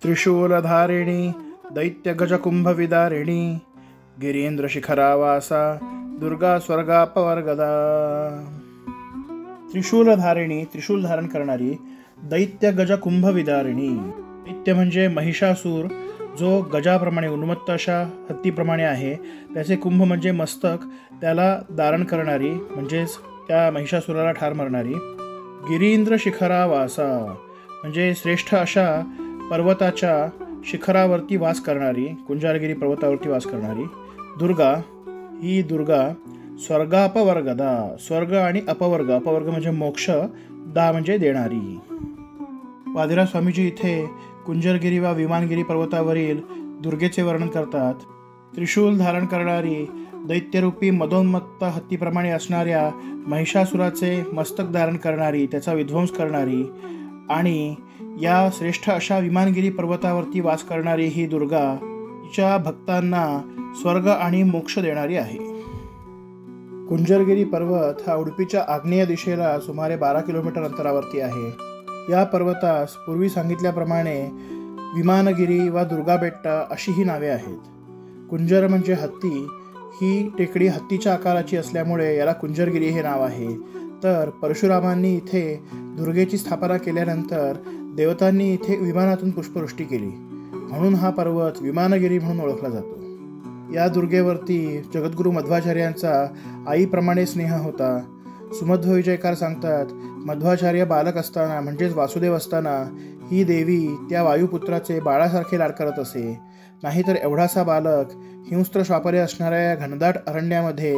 त्रिशूलधारिणी दैत्यगजकुंभविदारिणी गिरीन्द्रशिखरावासा दुर्गा स्वर्गापवर्गदा। त्रिशूलधारिणी, त्रिशूल धारण करणारी, दैत्य गजकुंभविदारिणी, दैत्य म्हणजे महिषासूर, जो गजाप्रमाणे उन्मत्त अशा हत्तीप्रमाणे आहे, त्याचे कुंभ म्हणजे मस्तक, त्याला धारण करणारी म्हणजेच त्या महिषासुराला ठार मारणारी। गिरींद्र शिखरावासा म्हणजे श्रेष्ठ अशा पर्वताच्या शिखरावरती वास करणारी, कुंजारगिरी पर्वतावरती वास करणारी। दुर्गा, ही दुर्गा स्वर्गापवर्गदा, स्वर्ग आणि अपवर्ग, अपवर्ग म्हणजे मोक्ष, दा म्हणजे देणारी। वादिराज स्वामीजी इथे कुंजरगिरी वा विमानगिरी पर्वतावरील दुर्गेचे वर्णन करतात। त्रिशूल धारण करणारी, दैत्यरूपी मदोन्मत्त हत्तीप्रमाणे असणाऱ्या महिषासुराचे मस्तक धारण करणारी, त्याचा विध्वंस करणारी आणि या श्रेष्ठ अशा विमानगिरी पर्वतावरती वास करणारी ही दुर्गा तिच्या भक्तांना स्वर्ग आणि मोक्ष देणारी आहे। कुंजरगिरी पर्वत हा उडुपीच्या आग्नेय दिशेला सुमारे 12 किलोमीटर अंतरावरती आहे। या पर्वतास पूर्वी सांगितल्याप्रमाणे विमानगिरी वा दुर्गा बेट्टा अशी ही नावे आहेत। कुंजर म्हणजे हत्ती, ही टेकडी हत्तीच्या आकाराची असल्यामुळे याला कुंजरगिरी हे नाव आहे। तर परशुरामांनी इथे दुर्गेची स्थापना केल्यानंतर देवतांनी इथे विमानातून पुष्पवृष्टी केली, म्हणून हा पर्वत विमानगिरी म्हणून ओळखला जातो। या दुर्गेवरती जगद्गुरू मध्वाचार्यांचा आईप्रमाणे स्नेह होता। सुमध्व विजयकार सांगतात, मध्वाचार्य बालक असताना म्हणजेच वासुदेव असताना ही देवी त्या वायुपुत्राचे बाळासारखे लाड करत असे। नाहीतर एवढासा बालक हिंस्त्र श्वापरे असणाऱ्या या घनदाट अरण्यामध्ये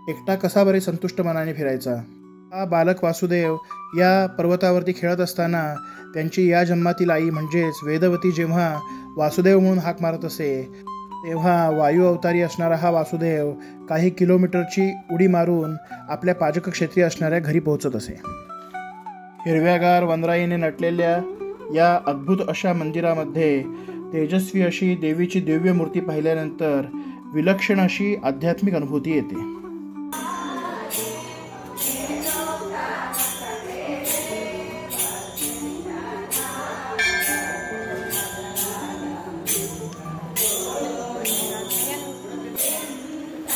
एकटा कसा बरे संतुष्ट मनाने फिरायचा। हा बालक वासुदेव या पर्वतावरती खेळत असताना त्यांची या जन्मातील आई म्हणजेच वेदवती जेव्हा वासुदेव म्हणून हाक मारत असे, तेव्हा वायू अवतारी असणारा हा वासुदेव काही किलोमीटरची उडी मारून आपल्या पाजक क्षेत्री असणाऱ्या घरी पोहोचत असे। हिरव्यागार वनराईने नटलेल्या या अद्भुत अशा मंदिरामध्ये तेजस्वी अशी देवीची दिव्य मूर्ती पाहिल्यानंतर विलक्षण अशी आध्यात्मिक अनुभूती येते।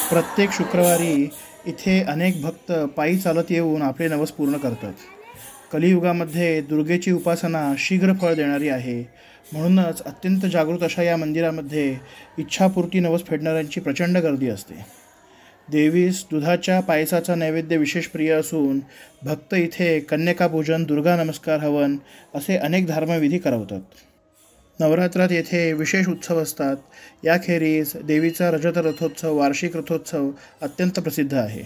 प्रत्येक शुक्रवारी इथे अनेक भक्त पायी चालत येऊन आपले नवस पूर्ण करतात। कलियुगामध्ये दुर्गेची उपासना शीघ्र फळ देणारी आहे, म्हणूनच अत्यंत जागृत अशा या मंदिरामध्ये इच्छापूर्ती नवस फेडणाऱ्यांची प्रचंड गर्दी असते। देवीस दुधाच्या पायसाचा नैवेद्य विशेष प्रिय असून भक्त इथे कन्यकापूजन, दुर्गा नमस्कार, हवन असे अनेक धर्मविधी करवतात। नवरात्रात येथे विशेष उत्सव असतात। याखेरीज देवीचा रजत रथोत्सव, वार्षिक रथोत्सव अत्यंत प्रसिद्ध आहे।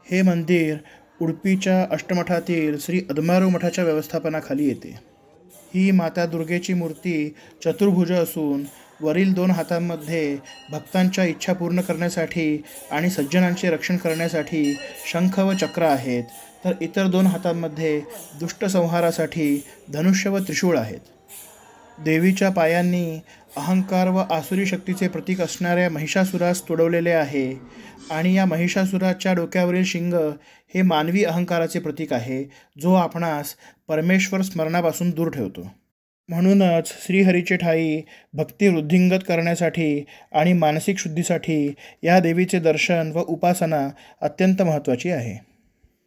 हे मंदिर उडुपीच्या अष्टमठातील श्री अदमारू मठाच्या व्यवस्थापनाखाली येते। ही माता दुर्गेची मूर्ती चतुर्भुज असून वरील 2 हातांमध्ये भक्तांच्या इच्छा पूर्ण करण्यासाठी आणि सज्जनांचे रक्षण करण्यासाठी शंख व चक्र आहेत, तर इतर 2 हातांमध्ये दुष्ट संहारासाठी धनुष्य व त्रिशूळ आहेत। देवीच्या पायांनी अहंकार व आसुरी शक्तीचे प्रतीक असणाऱ्या महिषासुरास तुडवलेले आहे आणि या महिषासुराच्या डोक्यावरील शिंग हे मानवी अहंकाराचे प्रतीक आहे, जो आपणास परमेश्वर स्मरणापासून दूर ठेवतो। म्हणूनच श्रीहरीचे ठाई भक्ती वृद्धिंगत करण्यासाठी आणि मानसिक शुद्धीसाठी या देवीचे दर्शन व उपासना अत्यंत महत्त्वाची आहे।